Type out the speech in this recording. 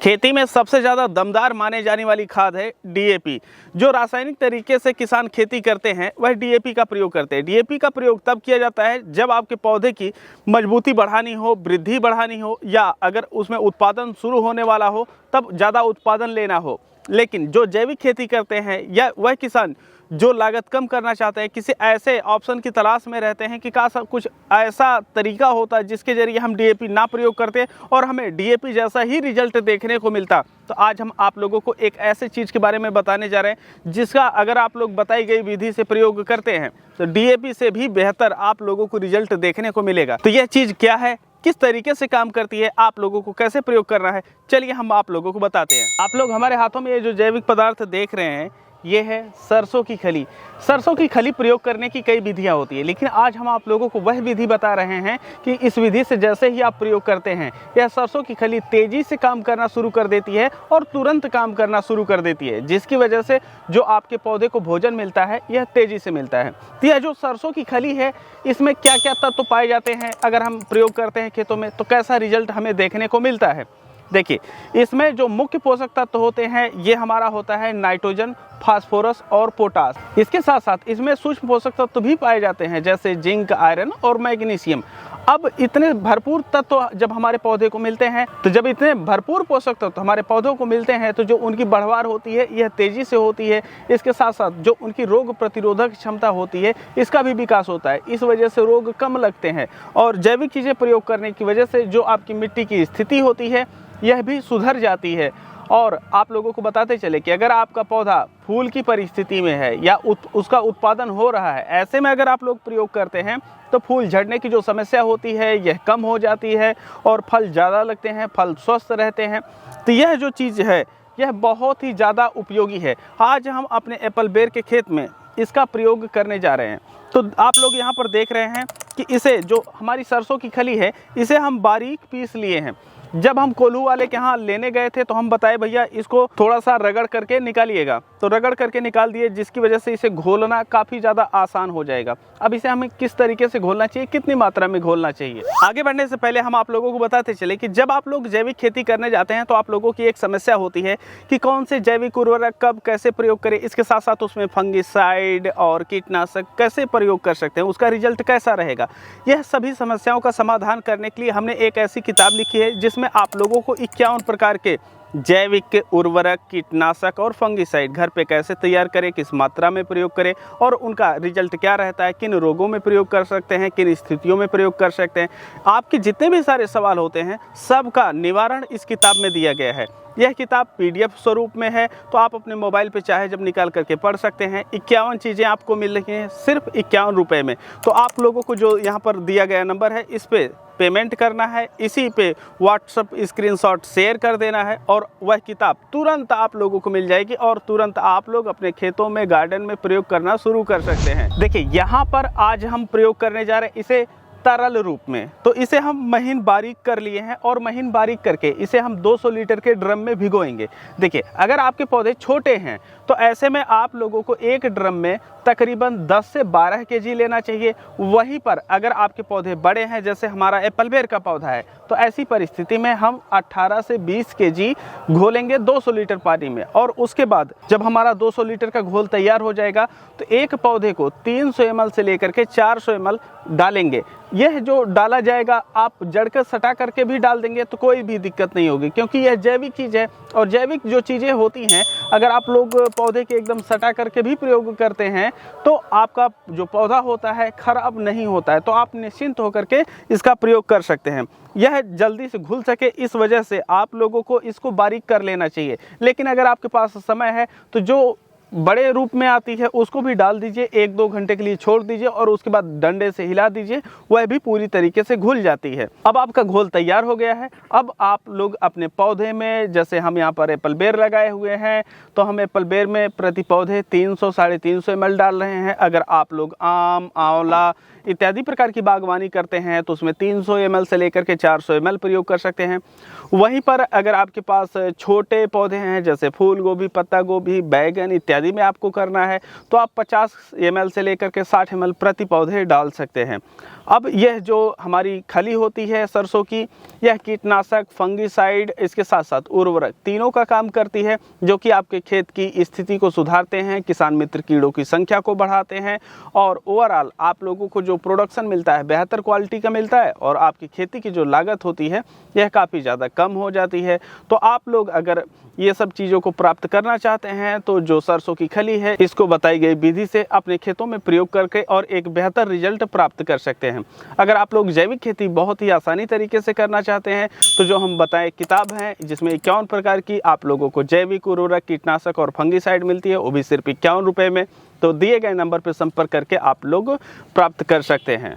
खेती में सबसे ज़्यादा दमदार माने जाने वाली खाद है डीएपी। जो रासायनिक तरीके से किसान खेती करते हैं वह डीएपी का प्रयोग करते हैं। डीएपी का प्रयोग तब किया जाता है जब आपके पौधे की मजबूती बढ़ानी हो, वृद्धि बढ़ानी हो, या अगर उसमें उत्पादन शुरू होने वाला हो तब ज़्यादा उत्पादन लेना हो। लेकिन जो जैविक खेती करते हैं या वह किसान जो लागत कम करना चाहते हैं, किसी ऐसे ऑप्शन की तलाश में रहते हैं कि काश कुछ ऐसा तरीका होता जिसके जरिए हम डीएपी ना प्रयोग करते और हमें डीएपी जैसा ही रिजल्ट देखने को मिलता। तो आज हम आप लोगों को एक ऐसे चीज़ के बारे में बताने जा रहे हैं जिसका अगर आप लोग बताई गई विधि से प्रयोग करते हैं तो डीएपी से भी बेहतर आप लोगों को रिजल्ट देखने को मिलेगा। तो यह चीज़ क्या है, किस तरीके से काम करती है, आप लोगों को कैसे प्रयोग करना है, चलिए हम आप लोगों को बताते हैं। आप लोग हमारे हाथों में ये जो जैविक पदार्थ देख रहे हैं ये है सरसों की खली। सरसों की खली प्रयोग करने की कई विधियां होती है, लेकिन आज हम आप लोगों को वह विधि बता रहे हैं कि इस विधि से जैसे ही आप प्रयोग करते हैं यह सरसों की खली तेज़ी से काम करना शुरू कर देती है और तुरंत काम करना शुरू कर देती है, जिसकी वजह से जो आपके पौधे को भोजन मिलता है यह तेज़ी से मिलता है। तो यह जो सरसों की खली है इसमें क्या क्या तत्व पाए जाते हैं, अगर हम प्रयोग करते हैं खेतों में तो कैसा रिजल्ट हमें देखने को मिलता है। देखिए, इसमें जो मुख्य पोषक तत्व होते हैं ये हमारा होता है नाइट्रोजन, फास्फोरस और पोटास। इसके साथ साथ इसमें सूक्ष्म पोषक तत्व भी पाए जाते हैं जैसे जिंक, आयरन और मैग्नीशियम। अब इतने भरपूर तत्व जब हमारे पौधे को मिलते हैं, तो जब इतने भरपूर पोषक तत्व हमारे पौधों को मिलते हैं तो जो उनकी बढ़वार होती है यह तेज़ी से होती है। इसके साथ साथ जो उनकी रोग प्रतिरोधक क्षमता होती है इसका भी विकास होता है। इस वजह से रोग कम लगते हैं और जैविक चीज़ें प्रयोग करने की वजह से जो आपकी मिट्टी की स्थिति होती है यह भी सुधर जाती है। और आप लोगों को बताते चले कि अगर आपका पौधा फूल की परिस्थिति में है या उसका उत्पादन हो रहा है, ऐसे में अगर आप लोग प्रयोग करते हैं तो फूल झड़ने की जो समस्या होती है यह कम हो जाती है और फल ज़्यादा लगते हैं, फल स्वस्थ रहते हैं। तो यह जो चीज़ है यह बहुत ही ज़्यादा उपयोगी है। आज हम अपने एप्पल बेर के खेत में इसका प्रयोग करने जा रहे हैं। तो आप लोग यहाँ पर देख रहे हैं कि इसे जो हमारी सरसों की खली है इसे हम बारीक पीस लिए हैं। जब हम कोल्हू वाले के यहाँ लेने गए थे तो हम बताए भैया इसको थोड़ा सा रगड़ करके निकालिएगा, तो रगड़ करके निकाल दिए, जिसकी वजह से इसे घोलना काफ़ी ज़्यादा आसान हो जाएगा। अब इसे हमें किस तरीके से घोलना चाहिए, कितनी मात्रा में घोलना चाहिए, आगे बढ़ने से पहले हम आप लोगों को बताते चले कि जब आप लोग जैविक खेती करने जाते हैं तो आप लोगों की एक समस्या होती है कि कौन से जैविक उर्वरक कब कैसे प्रयोग करें, इसके साथ साथ उसमें फंगिसाइड और कीटनाशक कैसे प्रयोग कर सकते हैं, उसका रिजल्ट कैसा रहेगा। यह सभी समस्याओं का समाधान करने के लिए हमने एक ऐसी किताब लिखी है जिसमें आप लोगों को 51 प्रकार के जैविक उर्वरक, कीटनाशक और फंगिसाइड घर पे कैसे तैयार करें, किस मात्रा में प्रयोग करें और उनका रिजल्ट क्या रहता है, किन रोगों में प्रयोग कर सकते हैं, किन स्थितियों में प्रयोग कर सकते हैं, आपके जितने भी सारे सवाल होते हैं सबका निवारण इस किताब में दिया गया है। यह किताब पीडीएफ स्वरूप में है, तो आप अपने मोबाइल पे चाहे जब निकाल करके पढ़ सकते हैं। 51 चीज़ें आपको मिल रही हैं सिर्फ 51 रुपये में। तो आप लोगों को जो यहाँ पर दिया गया नंबर है इस पर पेमेंट करना है, इसी पे व्हाट्सएप स्क्रीनशॉट शेयर कर देना है और वह किताब तुरंत आप लोगों को मिल जाएगी और तुरंत आप लोग अपने खेतों में, गार्डन में प्रयोग करना शुरू कर सकते हैं। देखिए, यहाँ पर आज हम प्रयोग करने जा रहे हैं इसे तरल रूप में। तो इसे हम महीन बारीक कर लिए हैं और महीन बारीक करके इसे हम 200 लीटर के ड्रम में भिगोएंगे। देखिए, अगर आपके पौधे छोटे हैं तो ऐसे में आप लोगों को एक ड्रम में तकरीबन 10 से 12 केजी लेना चाहिए। वहीं पर अगर आपके पौधे बड़े हैं, जैसे हमारा एप्पल बेर का पौधा है, तो ऐसी परिस्थिति में हम 18 से 20 केजी घोलेंगे 200 लीटर पानी में। और उसके बाद जब हमारा 200 लीटर का घोल तैयार हो जाएगा तो एक पौधे को 300 ml से लेकर के 400 ml डालेंगे। यह जो डाला जाएगा आप जड़ कर सटा करके भी डाल देंगे तो कोई भी दिक्कत नहीं होगी, क्योंकि यह जैविक चीज़ है। और जैविक जो चीज़ें होती हैं अगर आप लोग पौधे के एकदम सटा करके भी प्रयोग करते हैं तो आपका जो पौधा होता है खराब नहीं होता है। तो आप निश्चिंत होकर के इसका प्रयोग कर सकते हैं। यह जल्दी से घुल सके इस वजह से आप लोगों को इसको बारीक कर लेना चाहिए। लेकिन अगर आपके पास समय है तो जो बड़े रूप में आती है उसको भी डाल दीजिए, 1-2 घंटे के लिए छोड़ दीजिए और उसके बाद डंडे से हिला दीजिए, वह भी पूरी तरीके से घुल जाती है। अब आपका घोल तैयार हो गया है। अब आप लोग अपने पौधे में, जैसे हम यहाँ पर एप्पल बेर लगाए हुए हैं तो हम एप्पल बेर में प्रति पौधे 300-350 ml डाल रहे हैं। अगर आप लोग आम, आंवला इत्यादि प्रकार की बागवानी करते हैं तो उसमें 300 ml से लेकर के 400 ml प्रयोग कर सकते हैं। वहीं पर अगर आपके पास छोटे पौधे हैं जैसे फूल गोभी, पत्ता गोभी, बैगन इत्यादि में आपको करना है तो आप 50 ml से लेकर के 60 ml प्रति पौधे डाल सकते हैं। अब यह जो हमारी खली होती है सरसों की, यह कीटनाशक, फंगिसाइड, इसके साथ साथ उर्वरक तीनों का काम करती है, जो कि आपके खेत की स्थिति को सुधारते हैं, किसान मित्र कीड़ों की संख्या को बढ़ाते हैं और ओवरऑल आप लोगों को जो प्रोडक्शन मिलता है बेहतर क्वालिटी का मिलता है और आपकी खेती की जो लागत होती है यह काफ़ी ज़्यादा कम हो जाती है। तो आप लोग अगर ये सब चीज़ों को प्राप्त करना चाहते हैं तो जो सरसों की खली है इसको बताई गई विधि से अपने खेतों में प्रयोग करके और एक बेहतर रिजल्ट प्राप्त कर सकते हैं। अगर आप लोग जैविक खेती बहुत ही आसानी तरीके से करना चाहते हैं तो जो हम बताए किताब है जिसमें 51 प्रकार की आप लोगों को जैविक उर्वरक, कीटनाशक और फंगिसाइड मिलती है, वो भी सिर्फ 51 रुपये में। तो दिए गए नंबर पर संपर्क करके आप लोग प्राप्त कर सकते हैं।